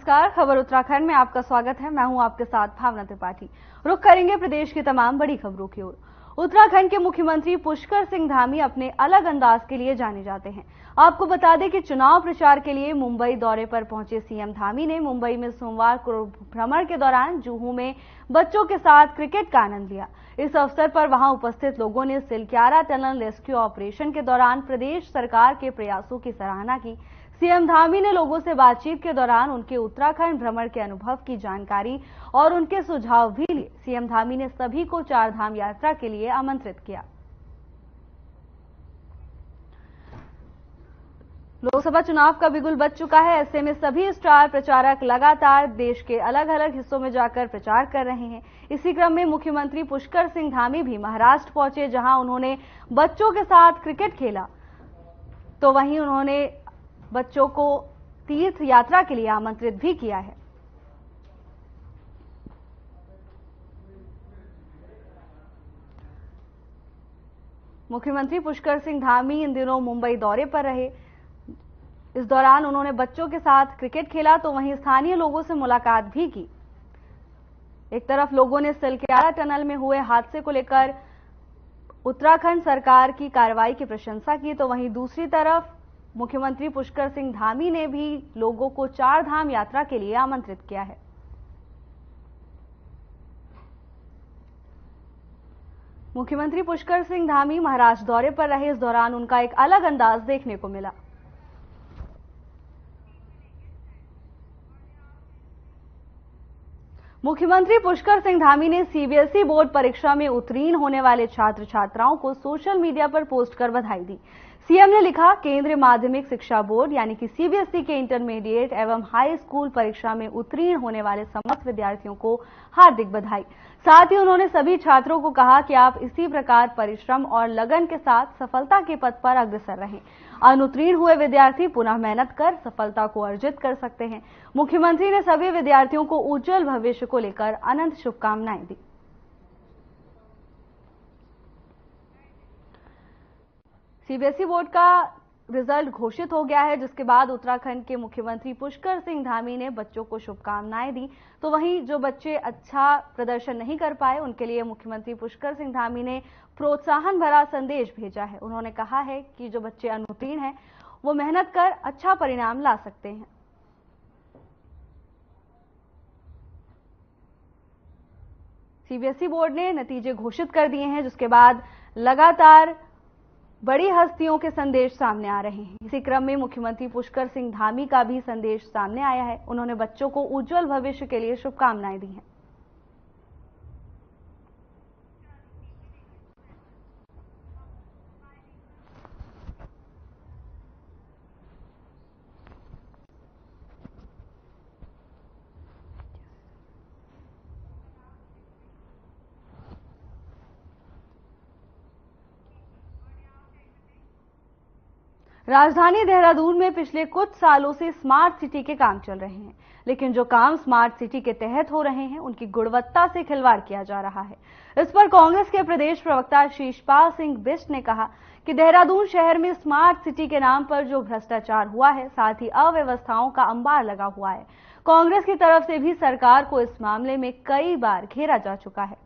नमस्कार, खबर उत्तराखंड में आपका स्वागत है। मैं हूं आपके साथ भावना त्रिपाठी। रुख करेंगे प्रदेश की तमाम बड़ी खबरों की ओर। उत्तराखंड के मुख्यमंत्री पुष्कर सिंह धामी अपने अलग अंदाज के लिए जाने जाते हैं। आपको बता दें कि चुनाव प्रचार के लिए मुंबई दौरे पर पहुंचे सीएम धामी ने मुंबई में सोमवार को भ्रमण के दौरान जुहू में बच्चों के साथ क्रिकेट का आनंद लिया। इस अवसर पर वहां उपस्थित लोगों ने सिलक्यारा टनल रेस्क्यू ऑपरेशन के दौरान प्रदेश सरकार के प्रयासों की सराहना की। सीएम धामी ने लोगों से बातचीत के दौरान उनके उत्तराखंड भ्रमण के अनुभव की जानकारी और उनके सुझाव भी लिए। सीएम धामी ने सभी को चार धाम यात्रा के लिए आमंत्रित किया। लोकसभा चुनाव का बिगुल बज चुका है। ऐसे में सभी स्टार प्रचारक लगातार देश के अलग अलग हिस्सों में जाकर प्रचार कर रहे हैं। इसी क्रम में मुख्यमंत्री पुष्कर सिंह धामी भी महाराष्ट्र पहुंचे, जहां उन्होंने बच्चों के साथ क्रिकेट खेला, तो वहीं उन्होंने बच्चों को तीर्थ यात्रा के लिए आमंत्रित भी किया है। मुख्यमंत्री पुष्कर सिंह धामी इन दिनों मुंबई दौरे पर रहे। इस दौरान उन्होंने बच्चों के साथ क्रिकेट खेला, तो वहीं स्थानीय लोगों से मुलाकात भी की। एक तरफ लोगों ने सिलक्यारा टनल में हुए हादसे को लेकर उत्तराखंड सरकार की कार्रवाई की प्रशंसा की, तो वहीं दूसरी तरफ मुख्यमंत्री पुष्कर सिंह धामी ने भी लोगों को चार धाम यात्रा के लिए आमंत्रित किया है। मुख्यमंत्री पुष्कर सिंह धामी महाराष्ट्र दौरे पर रहे। इस दौरान उनका एक अलग अंदाज देखने को मिला। मुख्यमंत्री पुष्कर सिंह धामी ने सीबीएसई बोर्ड परीक्षा में उत्तीर्ण होने वाले छात्र छात्राओं को सोशल मीडिया पर पोस्ट कर बधाई दी। सीएम ने लिखा, केंद्रीय माध्यमिक शिक्षा बोर्ड यानी कि सीबीएसई के इंटरमीडिएट एवं हाई स्कूल परीक्षा में उत्तीर्ण होने वाले समस्त विद्यार्थियों को हार्दिक बधाई। साथ ही उन्होंने सभी छात्रों को कहा कि आप इसी प्रकार परिश्रम और लगन के साथ सफलता के पथ पर अग्रसर रहें। अनुत्तीर्ण हुए विद्यार्थी पुनः मेहनत कर सफलता को अर्जित कर सकते हैं। मुख्यमंत्री ने सभी विद्यार्थियों को उज्जवल भविष्य को लेकर अनंत शुभकामनाएं दी। सीबीएसई बोर्ड का रिजल्ट घोषित हो गया है, जिसके बाद उत्तराखंड के मुख्यमंत्री पुष्कर सिंह धामी ने बच्चों को शुभकामनाएं दी। तो वहीं जो बच्चे अच्छा प्रदर्शन नहीं कर पाए, उनके लिए मुख्यमंत्री पुष्कर सिंह धामी ने प्रोत्साहन भरा संदेश भेजा है। उन्होंने कहा है कि जो बच्चे अनुत्तीर्ण हैं, वो मेहनत कर अच्छा परिणाम ला सकते हैं। सीबीएसई बोर्ड ने नतीजे घोषित कर दिए हैं, जिसके बाद लगातार बड़ी हस्तियों के संदेश सामने आ रहे हैं। इसी क्रम में मुख्यमंत्री पुष्कर सिंह धामी का भी संदेश सामने आया है। उन्होंने बच्चों को उज्जवल भविष्य के लिए शुभकामनाएं दी हैं। राजधानी देहरादून में पिछले कुछ सालों से स्मार्ट सिटी के काम चल रहे हैं, लेकिन जो काम स्मार्ट सिटी के तहत हो रहे हैं, उनकी गुणवत्ता से खिलवाड़ किया जा रहा है। इस पर कांग्रेस के प्रदेश प्रवक्ता शीशपाल सिंह बिष्ट ने कहा कि देहरादून शहर में स्मार्ट सिटी के नाम पर जो भ्रष्टाचार हुआ है, साथ ही अव्यवस्थाओं का अंबार लगा हुआ है। कांग्रेस की तरफ से भी सरकार को इस मामले में कई बार घेरा जा चुका है।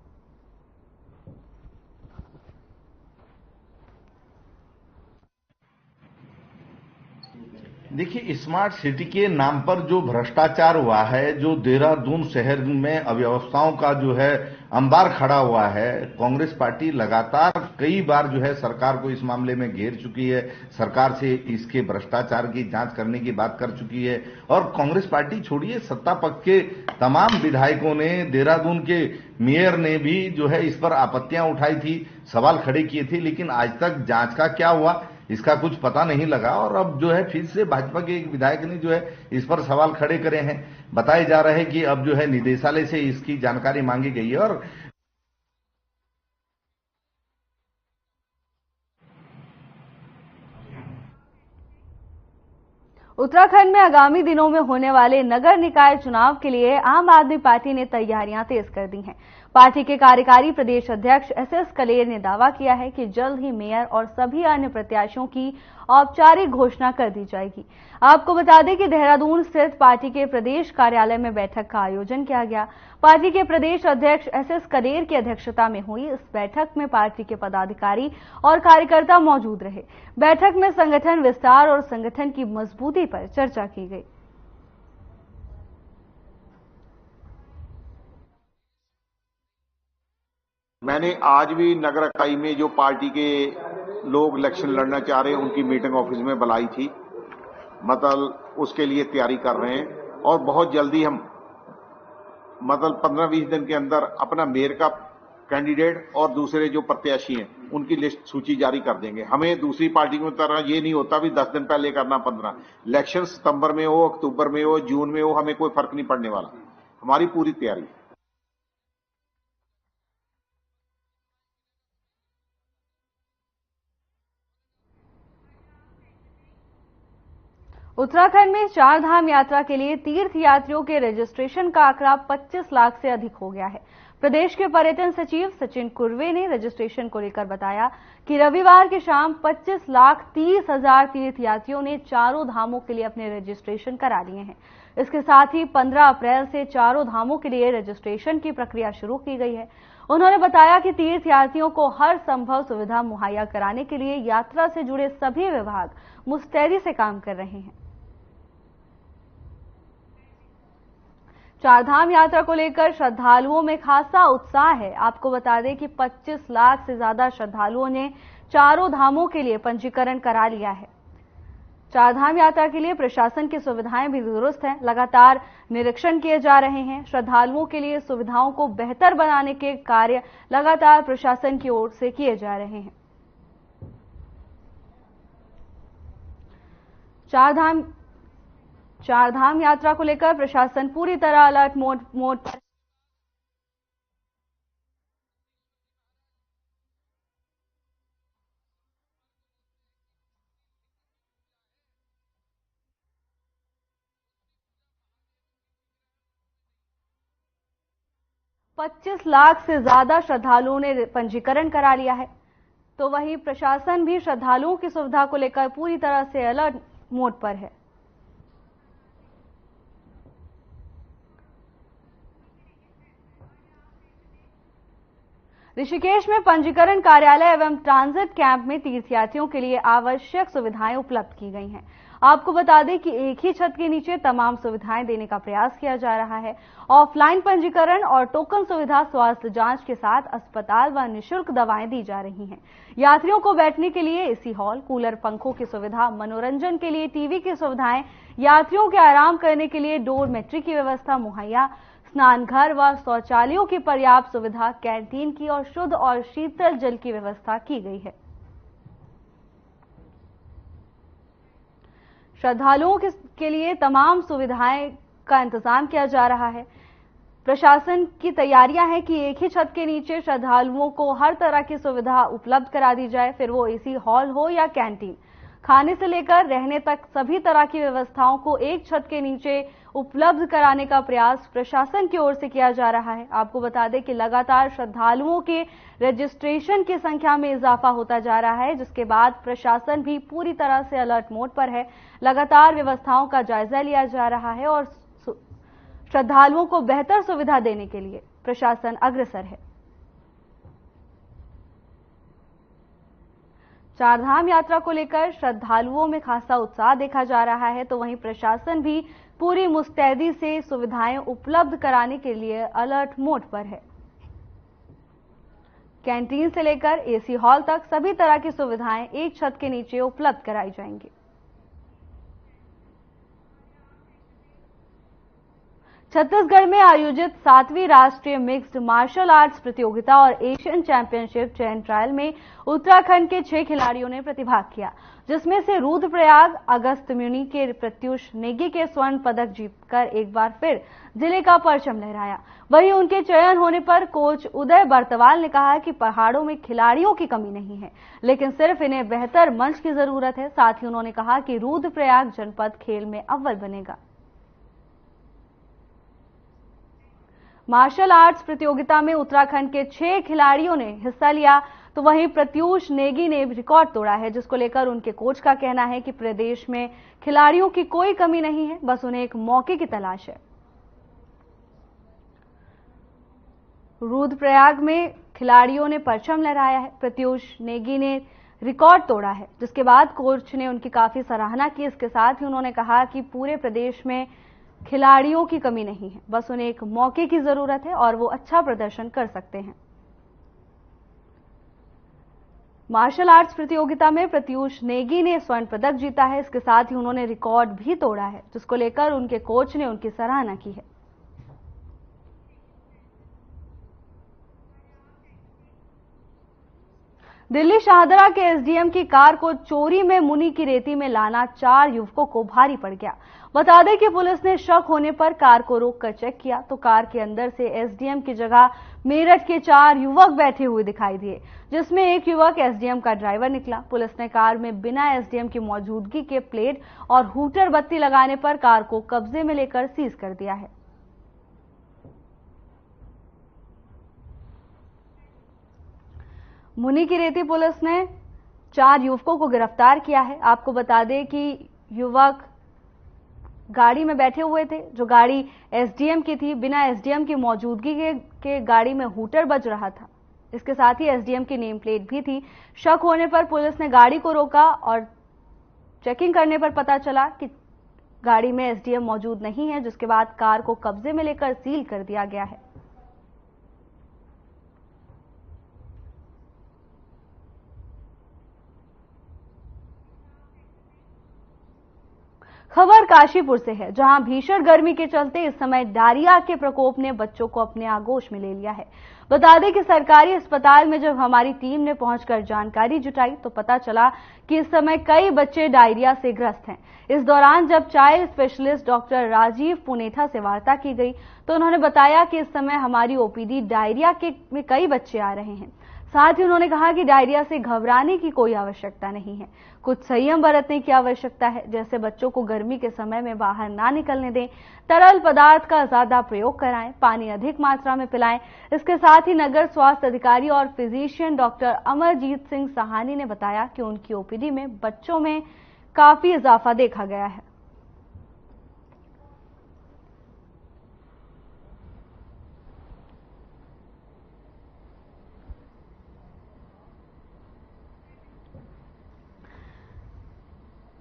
देखिए, स्मार्ट सिटी के नाम पर जो भ्रष्टाचार हुआ है, जो देहरादून शहर में अव्यवस्थाओं का जो है अंबार खड़ा हुआ है, कांग्रेस पार्टी लगातार कई बार जो है सरकार को इस मामले में घेर चुकी है। सरकार से इसके भ्रष्टाचार की जांच करने की बात कर चुकी है। और कांग्रेस पार्टी छोड़िए, सत्ता पक्ष के तमाम विधायकों ने, देहरादून के मेयर ने भी जो है इस पर आपत्तियां उठाई थी, सवाल खड़े किए थे, लेकिन आज तक जांच का क्या हुआ इसका कुछ पता नहीं लगा। और अब जो है फिर से भाजपा के एक विधायक ने जो है इस पर सवाल खड़े करे हैं। बताया जा रहा है कि अब जो है निदेशालय से इसकी जानकारी मांगी गई है। और उत्तराखंड में आगामी दिनों में होने वाले नगर निकाय चुनाव के लिए आम आदमी पार्टी ने तैयारियां तेज कर दी हैं। पार्टी के कार्यकारी प्रदेश अध्यक्ष एसएस कलेर ने दावा किया है कि जल्द ही मेयर और सभी अन्य प्रत्याशियों की औपचारिक घोषणा कर दी जाएगी। आपको बता दें कि देहरादून स्थित पार्टी के प्रदेश कार्यालय में बैठक का आयोजन किया गया। पार्टी के प्रदेश अध्यक्ष एसएस कलेर की अध्यक्षता में हुई इस बैठक में पार्टी के पदाधिकारी और कार्यकर्ता मौजूद रहे। बैठक में संगठन विस्तार और संगठन की मजबूती पर चर्चा की गई। मैंने आज भी नगर इकाई में जो पार्टी के लोग इलेक्शन लड़ना चाह रहे हैं उनकी मीटिंग ऑफिस में बुलाई थी, मतलब उसके लिए तैयारी कर रहे हैं और बहुत जल्दी हम मतलब 15-20 दिन के अंदर अपना मेयर का कैंडिडेट और दूसरे जो प्रत्याशी हैं उनकी लिस्ट सूची जारी कर देंगे। हमें दूसरी पार्टी की तरह ये नहीं होता भी 10 दिन पहले करना 15। इलेक्शन सितंबर में हो, अक्टूबर में हो, जून में हो, हमें कोई फर्क नहीं पड़ने वाला। हमारी पूरी तैयारी। उत्तराखंड में चार धाम यात्रा के लिए तीर्थ यात्रियों के रजिस्ट्रेशन का आंकड़ा 25 लाख से अधिक हो गया है। प्रदेश के पर्यटन सचिव सचिन कुर्वे ने रजिस्ट्रेशन को लेकर बताया कि रविवार की शाम 25,30,000 तीर्थ यात्रियों ने चारों धामों के लिए अपने रजिस्ट्रेशन करा लिए हैं। इसके साथ ही 15 अप्रैल से चारों धामों के लिए रजिस्ट्रेशन की प्रक्रिया शुरू की गई है। उन्होंने बताया कि तीर्थ यात्रियों को हर संभव सुविधा मुहैया कराने के लिए यात्रा से जुड़े सभी विभाग मुस्तैदी से काम कर रहे हैं। चारधाम यात्रा को लेकर श्रद्धालुओं में खासा उत्साह है। आपको बता दें कि 25 लाख से ज्यादा श्रद्धालुओं ने चारों धामों के लिए पंजीकरण करा लिया है। चारधाम यात्रा के लिए प्रशासन की सुविधाएं भी दुरुस्त हैं। लगातार निरीक्षण किए जा रहे हैं। श्रद्धालुओं के लिए सुविधाओं को बेहतर बनाने के कार्य लगातार प्रशासन की ओर से किए जा रहे हैं। चारधाम यात्रा को लेकर प्रशासन पूरी तरह अलर्ट मोड पर। $25 लाख से ज्यादा श्रद्धालुओं ने पंजीकरण करा लिया है। तो वहीं प्रशासन भी श्रद्धालुओं की सुविधा को लेकर पूरी तरह से अलर्ट मोड पर है। ऋषिकेश में पंजीकरण कार्यालय एवं ट्रांजिट कैंप में तीर्थयात्रियों के लिए आवश्यक सुविधाएं उपलब्ध की गई हैं। आपको बता दें कि एक ही छत के नीचे तमाम सुविधाएं देने का प्रयास किया जा रहा है। ऑफलाइन पंजीकरण और टोकन सुविधा, स्वास्थ्य जांच के साथ अस्पताल व निःशुल्क दवाएं दी जा रही हैं। यात्रियों को बैठने के लिए एसी हॉल, कूलर, पंखों की सुविधा, मनोरंजन के लिए टीवी की सुविधाएं, यात्रियों के आराम करने के लिए डोरमेट्री की व्यवस्था मुहैया, स्नान घर व शौचालयों की पर्याप्त सुविधा, कैंटीन की और शुद्ध और शीतल जल की व्यवस्था की गई है। श्रद्धालुओं के लिए तमाम सुविधाएं का इंतजाम किया जा रहा है। प्रशासन की तैयारियां हैं कि एक ही छत के नीचे श्रद्धालुओं को हर तरह की सुविधा उपलब्ध करा दी जाए, फिर वो एसी हॉल हो या कैंटीन। खाने से लेकर रहने तक सभी तरह की व्यवस्थाओं को एक छत के नीचे उपलब्ध कराने का प्रयास प्रशासन की ओर से किया जा रहा है। आपको बता दें कि लगातार श्रद्धालुओं के रजिस्ट्रेशन की संख्या में इजाफा होता जा रहा है, जिसके बाद प्रशासन भी पूरी तरह से अलर्ट मोड पर है। लगातार व्यवस्थाओं का जायजा लिया जा रहा है और श्रद्धालुओं को बेहतर सुविधा देने के लिए प्रशासन अग्रसर है। चारधाम यात्रा को लेकर श्रद्धालुओं में खासा उत्साह देखा जा रहा है, तो वहीं प्रशासन भी पूरी मुस्तैदी से सुविधाएं उपलब्ध कराने के लिए अलर्ट मोड पर है। कैंटीन से लेकर एसी हॉल तक सभी तरह की सुविधाएं एक छत के नीचे उपलब्ध कराई जाएंगी। छत्तीसगढ़ में आयोजित 7वीं राष्ट्रीय मिक्स्ड मार्शल आर्ट्स प्रतियोगिता और एशियन चैंपियनशिप चयन ट्रायल में उत्तराखंड के 6 खिलाड़ियों ने प्रतिभाग किया, जिसमें से रुद्रप्रयाग अगस्त्यमुनि के प्रत्युष नेगी के स्वर्ण पदक जीतकर एक बार फिर जिले का परचम लहराया। वहीं उनके चयन होने पर कोच उदय बर्तवाल ने कहा कि पहाड़ों में खिलाड़ियों की कमी नहीं है, लेकिन सिर्फ इन्हें बेहतर मंच की जरूरत है। साथ ही उन्होंने कहा कि रुद्रप्रयाग जनपद खेल में अव्वल बनेगा। मार्शल आर्ट्स प्रतियोगिता में उत्तराखंड के 6 खिलाड़ियों ने हिस्सा लिया, तो वहीं प्रत्यूष नेगी ने रिकॉर्ड तोड़ा है, जिसको लेकर उनके कोच का कहना है कि प्रदेश में खिलाड़ियों की कोई कमी नहीं है, बस उन्हें एक मौके की तलाश है। रुद्रप्रयाग में खिलाड़ियों ने परचम लहराया है। प्रत्यूष नेगी ने रिकॉर्ड तोड़ा है, जिसके बाद कोच ने उनकी काफी सराहना की। इसके साथ ही उन्होंने कहा कि पूरे प्रदेश में खिलाड़ियों की कमी नहीं है, बस उन्हें एक मौके की जरूरत है और वो अच्छा प्रदर्शन कर सकते हैं। मार्शल आर्ट्स प्रतियोगिता में प्रत्यूष नेगी ने स्वर्ण पदक जीता है। इसके साथ ही उन्होंने रिकॉर्ड भी तोड़ा है, जिसको लेकर उनके कोच ने उनकी सराहना की है। दिल्ली शाहदरा के एसडीएम की कार को चोरी में मुनी की रेती में लाना 4 युवकों को भारी पड़ गया। बता दें कि पुलिस ने शक होने पर कार को रोककर चेक किया, तो कार के अंदर से एसडीएम की जगह मेरठ के 4 युवक बैठे हुए दिखाई दिए, जिसमें एक युवक एसडीएम का ड्राइवर निकला। पुलिस ने कार में बिना एसडीएम की मौजूदगी के प्लेट और हूटर बत्ती लगाने पर कार को कब्जे में लेकर सीज कर दिया है। मुनी की रेती पुलिस ने 4 युवकों को गिरफ्तार किया है। आपको बता दें कि युवक गाड़ी में बैठे हुए थे, जो गाड़ी एसडीएम की थी। बिना एसडीएम की मौजूदगी के गाड़ी में हूटर बज रहा था। इसके साथ ही एसडीएम की नेम प्लेट भी थी। शक होने पर पुलिस ने गाड़ी को रोका और चेकिंग करने पर पता चला कि गाड़ी में एसडीएम मौजूद नहीं है, जिसके बाद कार को कब्जे में लेकर सील कर दिया गया है। खबर काशीपुर से है, जहां भीषण गर्मी के चलते इस समय डायरिया के प्रकोप ने बच्चों को अपने आगोश में ले लिया है। बता दें कि सरकारी अस्पताल में जब हमारी टीम ने पहुंचकर जानकारी जुटाई, तो पता चला कि इस समय कई बच्चे डायरिया से ग्रस्त हैं। इस दौरान जब child specialist doctor Rajeev Punetha से वार्ता की गई, तो उन्होंने बताया कि इस समय हमारी ओपीडी डायरिया में कई बच्चे आ रहे हैं। साथ ही उन्होंने कहा कि डायरिया से घबराने की कोई आवश्यकता नहीं है, कुछ संयम बरतने की आवश्यकता है। जैसे बच्चों को गर्मी के समय में बाहर ना निकलने दें, तरल पदार्थ का ज्यादा प्रयोग कराएं, पानी अधिक मात्रा में पिलाएं। इसके साथ ही नगर स्वास्थ्य अधिकारी और फिजिशियन डॉक्टर अमरजीत सिंह सहानी ने बताया कि उनकी ओपीडी में बच्चों में काफी इजाफा देखा गया है।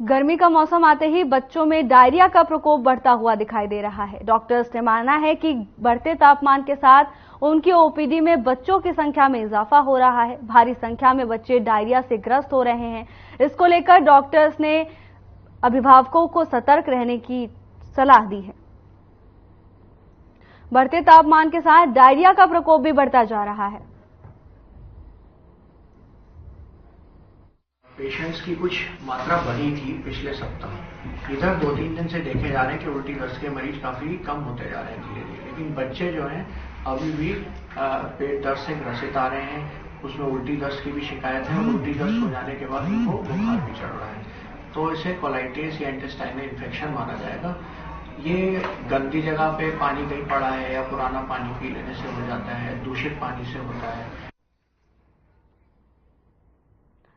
गर्मी का मौसम आते ही बच्चों में डायरिया का प्रकोप बढ़ता हुआ दिखाई दे रहा है। डॉक्टर्स ने माना है कि बढ़ते तापमान के साथ उनकी ओपीडी में बच्चों की संख्या में इजाफा हो रहा है। भारी संख्या में बच्चे डायरिया से ग्रस्त हो रहे हैं। इसको लेकर डॉक्टर्स ने अभिभावकों को सतर्क रहने की सलाह दी है। बढ़ते तापमान के साथ डायरिया का प्रकोप भी बढ़ता जा रहा है। पेशेंट्स की कुछ मात्रा बढ़ी थी पिछले सप्ताह। इधर 2-3 दिन से देखे जा रहे हैं कि उल्टी दस्त के मरीज काफी कम होते जा रहे हैं धीरे धीरे, लेकिन बच्चे जो हैं अभी भी पेट दर्द से ग्रसित आ रहे हैं। उसमें उल्टी दस्त की भी शिकायत है और उल्टी दस्त हो जाने के बाद उनको बुखार भी चढ़ रहा है, तो इसे कोलाइटिस या इंटेस्टाइनल इन्फेक्शन माना जाएगा। ये गंदी जगह पे पानी कहीं पड़ा है या पुराना पानी पी लेने से हो जाता है, दूषित पानी से होता है।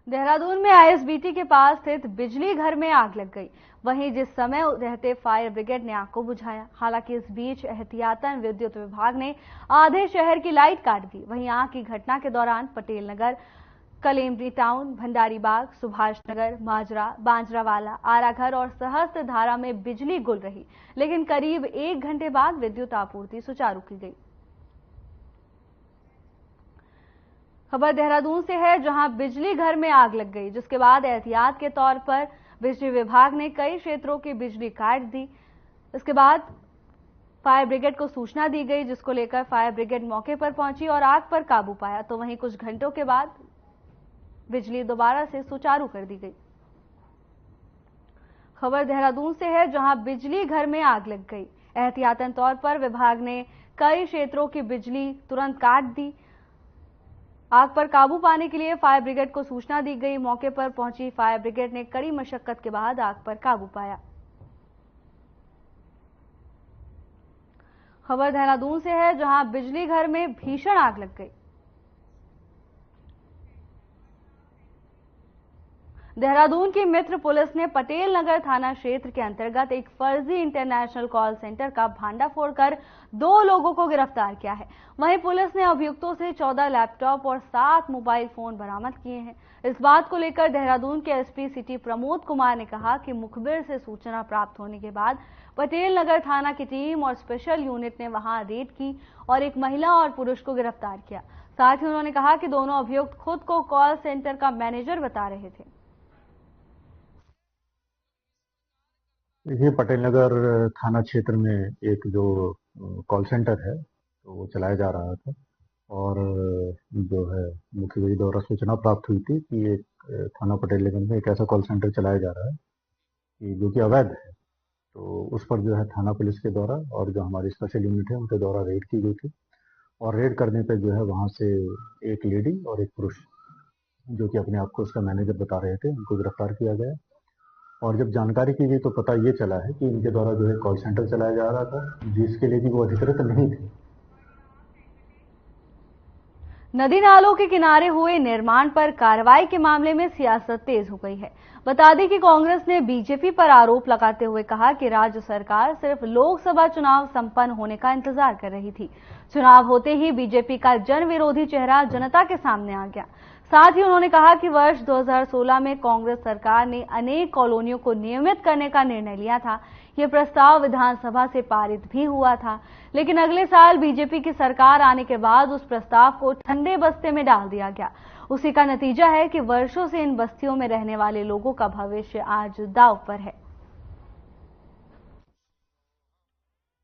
देहरादून में आईएसबीटी के पास स्थित बिजली घर में आग लग गई। वहीं जिस समय रहते फायर ब्रिगेड ने आग को बुझाया। हालांकि इस बीच एहतियातन विद्युत विभाग ने आधे शहर की लाइट काट दी। वहीं आग की घटना के दौरान पटेल नगर, कलेमरी टाउन, भंडारी बाग, सुभाष नगर, माजरा, बांजरावाला, आराघर और सहस्त्र धारा में बिजली गुल रही, लेकिन करीब 1 घंटे बाद विद्युत आपूर्ति सुचारू की गई। खबर देहरादून से है, जहां बिजली घर में आग लग गई, जिसके बाद एहतियात के तौर पर बिजली विभाग ने कई क्षेत्रों की बिजली काट दी। इसके बाद फायर ब्रिगेड को सूचना दी गई, जिसको लेकर फायर ब्रिगेड मौके पर पहुंची और आग पर काबू पाया। तो वहीं कुछ घंटों के बाद बिजली दोबारा से सुचारू कर दी गई। खबर देहरादून से है, जहां बिजली घर में आग लग गई। एहतियातन तौर पर विभाग ने कई क्षेत्रों की बिजली तुरंत काट दी। आग पर काबू पाने के लिए फायर ब्रिगेड को सूचना दी गई। मौके पर पहुंची फायर ब्रिगेड ने कड़ी मशक्कत के बाद आग पर काबू पाया। खबर देहरादून से है, जहां बिजली घर में भीषण आग लग गई। देहरादून की मित्र पुलिस ने पटेल नगर थाना क्षेत्र के अंतर्गत एक फर्जी इंटरनेशनल कॉल सेंटर का भांडाफोड़ कर 2 लोगों को गिरफ्तार किया है। वहीं पुलिस ने अभियुक्तों से 14 लैपटॉप और 7 मोबाइल फोन बरामद किए हैं। इस बात को लेकर देहरादून के एसपी सिटी प्रमोद कुमार ने कहा कि मुखबिर से सूचना प्राप्त होने के बाद पटेल नगर थाना की टीम और स्पेशल यूनिट ने वहां रेड की और एक महिला और पुरुष को गिरफ्तार किया। साथ ही उन्होंने कहा कि दोनों अभियुक्त खुद को कॉल सेंटर का मैनेजर बता रहे थे। ये पटेल नगर थाना क्षेत्र में एक जो कॉल सेंटर है तो वो चलाया जा रहा था और जो है मुखबिर द्वारा सूचना प्राप्त हुई थी कि एक थाना पटेल नगर में एक ऐसा कॉल सेंटर चलाया जा रहा है कि जो कि अवैध है। तो उस पर जो है थाना पुलिस के द्वारा और जो हमारी स्पेशल यूनिट है उनके द्वारा रेड की गई थी और रेड करने पे जो है वहां से एक लेडी और एक पुरुष जो कि अपने आप को उसका मैनेजर बता रहे थे उनको गिरफ्तार किया गया। और जब जानकारी की गई तो पता ये चला है कि इनके द्वारा जो है कॉल सेंटर चलाया जा रहा था जिसके लिए कि वो अधिकृत नहीं थे। नदी नालों के किनारे हुए निर्माण पर कार्रवाई के मामले में सियासत तेज हो गई है। बता दें कि कांग्रेस ने बीजेपी पर आरोप लगाते हुए कहा कि राज्य सरकार सिर्फ लोकसभा चुनाव संपन्न होने का इंतजार कर रही थी। चुनाव होते ही बीजेपी का जन विरोधी चेहरा जनता के सामने आ गया। साथ ही उन्होंने कहा कि वर्ष 2016 में कांग्रेस सरकार ने अनेक कॉलोनियों को नियमित करने का निर्णय लिया था। यह प्रस्ताव विधानसभा से पारित भी हुआ था, लेकिन अगले साल बीजेपी की सरकार आने के बाद उस प्रस्ताव को ठंडे बस्ते में डाल दिया गया। उसी का नतीजा है कि वर्षों से इन बस्तियों में रहने वाले लोगों का भविष्य आज दांव पर है।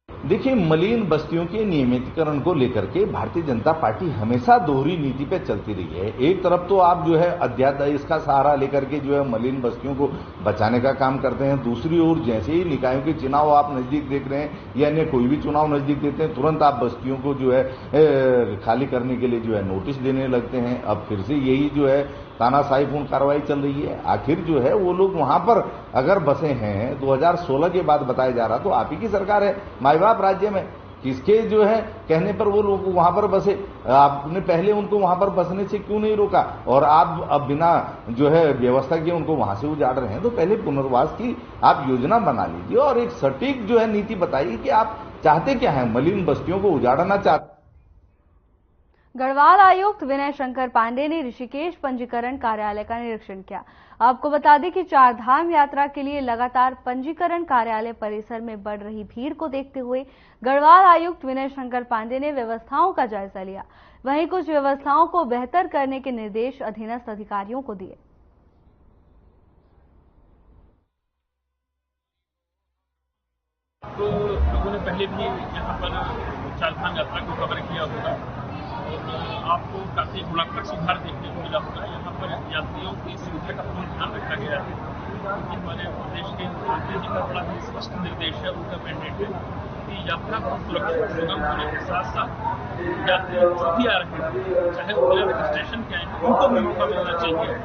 देखिए, मलिन बस्तियों के नियमितीकरण को लेकर के भारतीय जनता पार्टी हमेशा दोहरी नीति पे चलती रही है। एक तरफ तो आप जो है अध्यादेश का सहारा लेकर के जो है मलिन बस्तियों को बचाने का काम करते हैं, दूसरी ओर जैसे ही निकायों के चुनाव आप नजदीक देख रहे हैं या अन्य कोई भी चुनाव नजदीक देते हैं, तुरंत आप बस्तियों को जो है खाली करने के लिए जो है नोटिस देने लगते हैं। अब फिर से यही जो है तानाशाहीपूर्ण कार्रवाई चल रही है। आखिर जो है वो लोग वहां पर अगर बसे हैं 2016 के बाद बताया जा रहा, तो आप ही की सरकार है, माई बाप राज्य में, किसके जो है कहने पर वो लोग वहां पर बसे? आपने पहले उनको वहां पर बसने से क्यों नहीं रोका? और आप अब बिना जो है व्यवस्था किए उनको वहां से उजाड़ रहे हैं। तो पहले पुनर्वास की आप योजना बना लीजिए और एक सटीक जो है नीति बताइए कि आप चाहते क्या है। मलिन बस्तियों को उजाड़ना चाहते। गढ़वाल आयुक्त विनय शंकर पांडे ने ऋषिकेश पंजीकरण कार्यालय का निरीक्षण किया। आपको बता दें कि 4 धाम यात्रा के लिए लगातार पंजीकरण कार्यालय परिसर में बढ़ रही भीड़ को देखते हुए गढ़वाल आयुक्त विनय शंकर पांडे ने व्यवस्थाओं का जायजा लिया। वहीं कुछ व्यवस्थाओं को बेहतर करने के निर्देश अधीनस्थ अधिकारियों को दिए। तो लोगों ने पहले भी यहाँ पर 4 धाम यात्रा को कवर किया होगा और आपको काफी गुणात्मक सुधार देखने को मिला होगा। यहाँ पर यात्रियों की सुविधा का पूर्ण ध्यान रखा गया है। हमारे प्रदेश के मुख्यमंत्री जी का बड़ा ही स्पष्ट निर्देश है, उनका मैंडेट है कि यात्रा बहुत सुरक्षित सुगम होने के साथ साथ यात्री जो भी आ रहे हैं, चाहे वो बिना रजिस्ट्रेशन के आए हैं, उनको भी मौका मिलना चाहिए।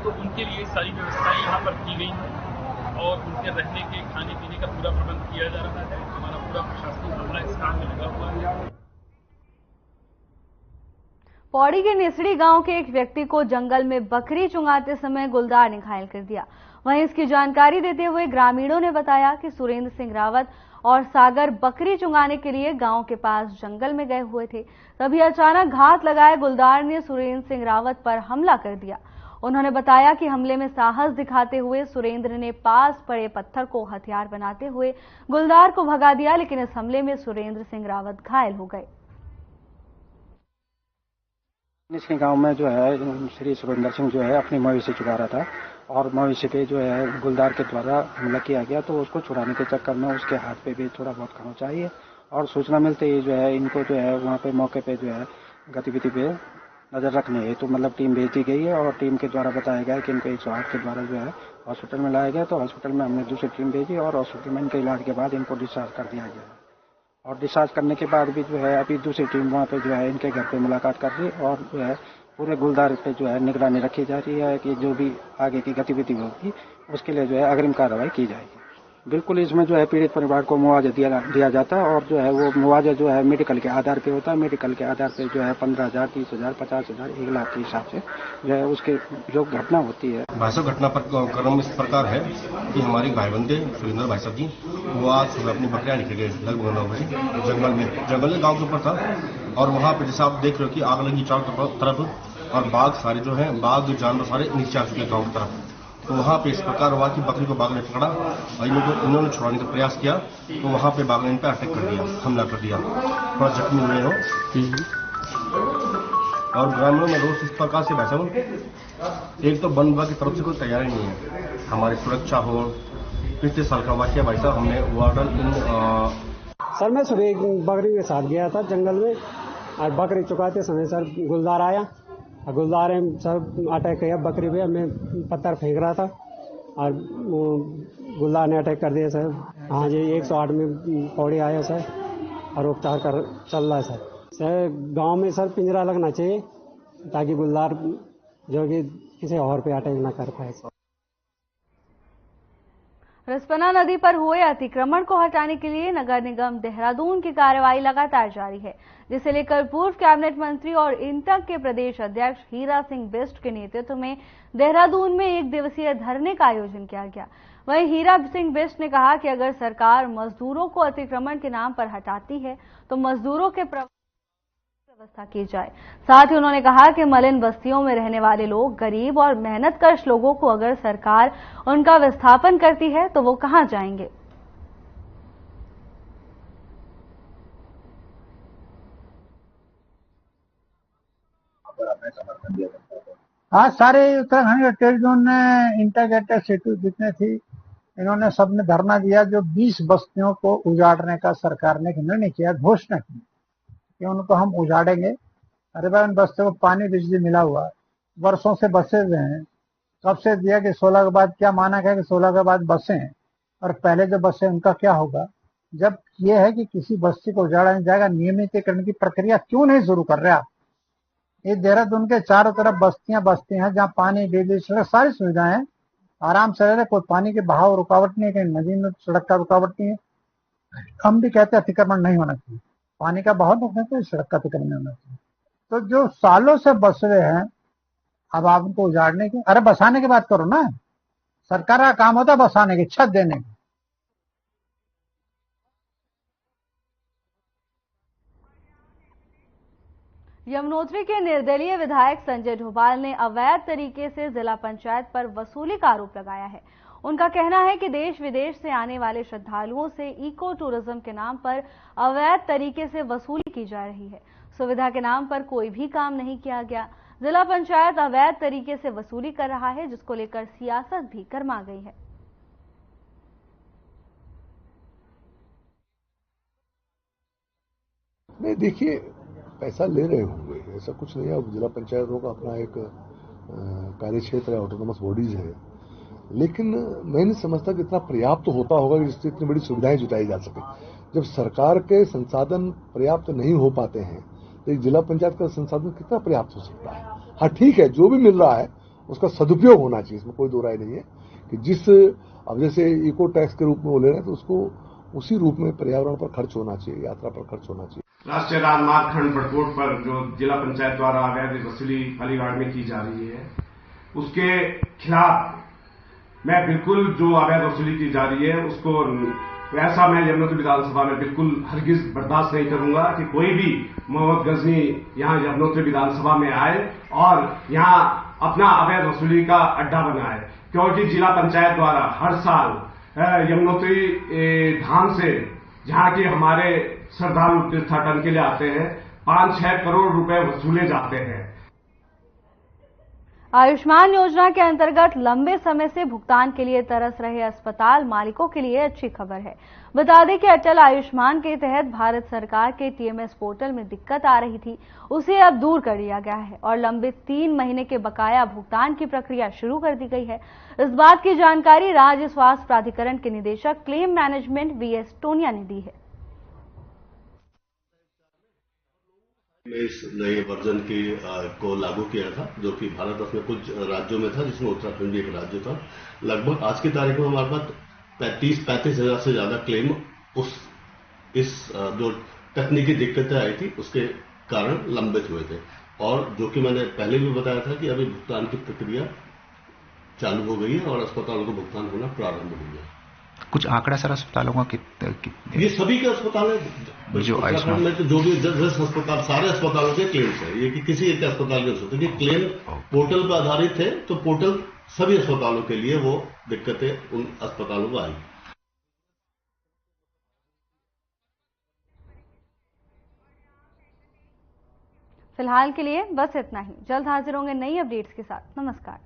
तो उनके लिए सारी व्यवस्थाएं यहाँ पर की गई हैं और उनके रहने के खाने पीने का पूरा प्रबंध किया जा रहा है। हमारा पूरा प्रशासनिक अमला इस काम में लगा हुआ है। पौड़ी के निसड़ी गांव के एक व्यक्ति को जंगल में बकरी चुंगाते समय गुलदार ने घायल कर दिया। वहीं इसकी जानकारी देते हुए ग्रामीणों ने बताया कि सुरेंद्र सिंह रावत और सागर बकरी चुंगाने के लिए गांव के पास जंगल में गए हुए थे। तभी अचानक घात लगाए गुलदार ने सुरेंद्र सिंह रावत पर हमला कर दिया। उन्होंने बताया कि हमले में साहस दिखाते हुए सुरेंद्र ने पास पड़े पत्थर को हथियार बनाते हुए गुलदार को भगा दिया, लेकिन इस हमले में सुरेंद्र सिंह रावत घायल हो गए। निसड़ी गांव में जो है श्री सुरेंद्र सिंह जो है अपनी मवेशी चुरा रहा था और मवेशी पे जो है गुलदार के द्वारा हमला किया गया। तो उसको छुड़ाने के चक्कर में उसके हाथ पे भी थोड़ा बहुत खरोंच आई है और सूचना मिलते ही जो है इनको जो है वहाँ पे मौके पे जो है गतिविधि पे नजर रखने है तो मतलब टीम भेज दी गई है और टीम के द्वारा बताया गया कि इनको 108 के द्वारा जो है हॉस्पिटल में लाया गया। तो हॉस्पिटल में हमने दूसरी टीम भेजी और हॉस्पिटल में इनके इलाज के बाद इनको डिस्चार्ज कर दिया गया और डिस्चार्ज करने के बाद भी जो है अभी दूसरी टीम वहाँ पे जो है इनके घर पे मुलाकात कर रही है और जो है पूरे गुलदार पे जो है निगरानी रखी जा रही है कि जो भी आगे की गतिविधि होगी उसके लिए जो है अग्रिम कार्रवाई की जाएगी। बिल्कुल, इसमें जो है पीड़ित परिवार को मुआवजा दिया जाता है और जो है वो मुआवजा जो है मेडिकल के आधार पे होता है। मेडिकल के आधार पे जो है 15,000, 30,000, 50,000, 1 लाख के हिसाब से जो है उसके जो घटना होती है। भाई साहब, घटना पर क्रम इस प्रकार है कि हमारे भाई बंदे सुरेंद्र भाई साहब जी वो आज सुबह अपनी बकरियां निकल गए लगभग 9 बजे जंगल में गाँव के ऊपर था और वहाँ पे जैसे आप देख रहे हो कि आग लगी चारों तरफ और बाघ सारे जो है बाघ जानवर सारे नीचे आ चुके गाँव की तरफ। तो वहाँ पे इस प्रकार हुआ कि बकरी को बाघ ने पकड़ा और इन्होंने छुड़ाने का प्रयास किया तो वहाँ पे बाघ ने इन पर अटैक कर दिया, हमला कर दिया, थोड़ा जख्मी हुए हो। और ग्रामीणों में रोष इस प्रकार से भाई साहब, एक तो वन विभाग की तरफ से कोई तैयारी नहीं है हमारी सुरक्षा हो। पिछले साल का वाकया भाई साहब, हमने वाटर सर मैं सुबह बकरी के साथ गया था जंगल में और बकरी चुकाते समय सर गुलदार आया। गुलदार में सर अटैक किया बकरी पे। मैं पत्थर फेंक रहा था और गुलदार ने अटैक कर दिया सर। हाँ जी, 108 में पौड़ी आया सर और उपचार कर चल रहा है सर। गांव में सर पिंजरा लगना चाहिए ताकि गुलदार जो कि किसी और पे अटैक ना कर पाए। रिस्पना नदी पर हुए अतिक्रमण को हटाने के लिए नगर निगम देहरादून की कार्रवाई लगातार जारी है, जिसे लेकर पूर्व कैबिनेट मंत्री और इंटक के प्रदेश अध्यक्ष हीरा सिंह बिष्ट के नेतृत्व में देहरादून में 1 दिवसीय धरने का आयोजन किया गया। वहीं हीरा सिंह बिष्ट ने कहा कि अगर सरकार मजदूरों को अतिक्रमण के नाम पर हटाती है तो मजदूरों के व्यवस्था की जाए। साथ ही उन्होंने कहा कि मलिन बस्तियों में रहने वाले लोग, गरीब और मेहनतकश लोगों को अगर सरकार उनका विस्थापन करती है तो वो कहां जाएंगे। आज सारे उत्तराखंड के ट्रेड जोन ने इंटीग्रेटेड सिटी जितने थी इन्होंने सबने धरना दिया। जो 20 बस्तियों को उजाड़ने का सरकार ने निर्णय किया, घोषणा की कि उनको हम उजाड़ेंगे। अरे भाई, उन बस्तियों को पानी बिजली मिला हुआ, वर्षों से बसे हुए हैं। कब से दिया कि 16 के बाद, क्या माना गया कि 16 के बाद बसे हैं और पहले जो बसे उनका क्या होगा। जब ये है कि किसी बस्ती को उजाड़ा नहीं जाएगा, नियमितीकरण की प्रक्रिया क्यों नहीं शुरू कर रहा। ये देहरादून के चारों तरफ बस्ती हैं जहाँ पानी, बिजली, सड़क सारी सुविधाएं हैं, आराम से रह रहे, कोई पानी के बहाव रुकावट नहीं है, कहीं नदी में सड़क का रुकावट नहीं है। हम भी कहते हैं अतिक्रमण नहीं होना चाहिए, पानी का बहाव नहीं होना, सड़क का अतिक्रमण नहीं होना चाहिए। तो जो सालों से बस रहे हैं अब आप उनको उजाड़ने की, अरे बसाने की बात करो ना। सरकार का काम होता है बसाने की, छत देने की। यमुनोत्री के निर्दलीय विधायक संजय ढोभाल ने अवैध तरीके से जिला पंचायत पर वसूली का आरोप लगाया है। उनका कहना है कि देश विदेश से आने वाले श्रद्धालुओं से इको टूरिज्म के नाम पर अवैध तरीके से वसूली की जा रही है। सुविधा के नाम पर कोई भी काम नहीं किया गया। जिला पंचायत अवैध तरीके से वसूली कर रहा है, जिसको लेकर सियासत भी गरमा गई है। नहीं, देखिए, पैसा ले रहे होंगे, ऐसा कुछ नहीं है। जिला पंचायतों का अपना एक कार्य क्षेत्र है, ऑटोनोमस बॉडीज है, लेकिन मैं नहीं समझता कि इतना पर्याप्त तो होता होगा जिससे इतनी बड़ी सुविधाएं जुटाई जा सके। जब सरकार के संसाधन पर्याप्त नहीं हो पाते हैं तो एक जिला पंचायत का संसाधन कितना पर्याप्त हो सकता है। हाँ ठीक है, जो भी मिल रहा है उसका सदुपयोग होना चाहिए, इसमें कोई दो राय नहीं है कि अब जैसे इको टैक्स के रूप में वो ले रहे हैं तो उसको उसी रूप में पर्यावरण पर खर्च होना चाहिए, यात्रा पर खर्च होना चाहिए। राष्ट्रीय राजमार्ग खंड बड़कोट पर जो जिला पंचायत द्वारा अवैध वसूली अलीगढ़ में की जा रही है, उसके खिलाफ मैं बिल्कुल, जो अवैध वसूली की जा रही है उसको वैसा मैं यमुनोत्री विधानसभा में बिल्कुल हरगिज बर्दाश्त नहीं करूंगा कि कोई भी मोहम्मद गजनी यहां यमुनोत्री विधानसभा में आए और यहां अपना अवैध वसूली का अड्डा बनाए, क्योंकि जिला पंचायत द्वारा हर साल यमुनोत्री धाम से जहां के हमारे श्रद्धालु तीर्थाटन के लिए आते हैं 5-6 करोड़ रुपए वसूले जाते हैं। आयुष्मान योजना के अंतर्गत लंबे समय से भुगतान के लिए तरस रहे अस्पताल मालिकों के लिए अच्छी खबर है। बता दें कि अटल आयुष्मान के तहत भारत सरकार के टीएमएस पोर्टल में दिक्कत आ रही थी, उसे अब दूर कर दिया गया है और लंबित 3 महीने के बकाया भुगतान की प्रक्रिया शुरू कर दी गई है। इस बात की जानकारी राज्य स्वास्थ्य प्राधिकरण के निदेशक क्लेम मैनेजमेंट वीएस टोनिया ने दी है। इस नए वर्जन को लागू किया था, जो कि भारत में कुछ राज्यों में था, जिसमें उत्तराखंड भी एक राज्य था। लगभग आज की तारीख में हमारे पास 30-35 हजार से ज्यादा क्लेम इस जो तकनीकी दिक्कतें आई थी उसके कारण लंबित हुए थे। और जो कि मैंने पहले भी बताया था कि अभी भुगतान की प्रक्रिया चालू हो गई है और अस्पतालों को भुगतान होना प्रारंभ हो गया। कुछ आंकड़ा सर अस्पतालों का ये सभी के अस्पताल है जो आयुष्मान में, तो जो भी 10 अस्पताल, सारे अस्पतालों के क्लेम्स है, ये कि किसी एक अस्पताल के होते हैं। क्लेम पोर्टल पर आधारित है, तो पोर्टल सभी अस्पतालों के लिए वो दिक्कतें उन अस्पतालों को आई। फिलहाल के लिए बस इतना ही। जल्द हाजिर होंगे नई अपडेट्स के साथ। नमस्कार।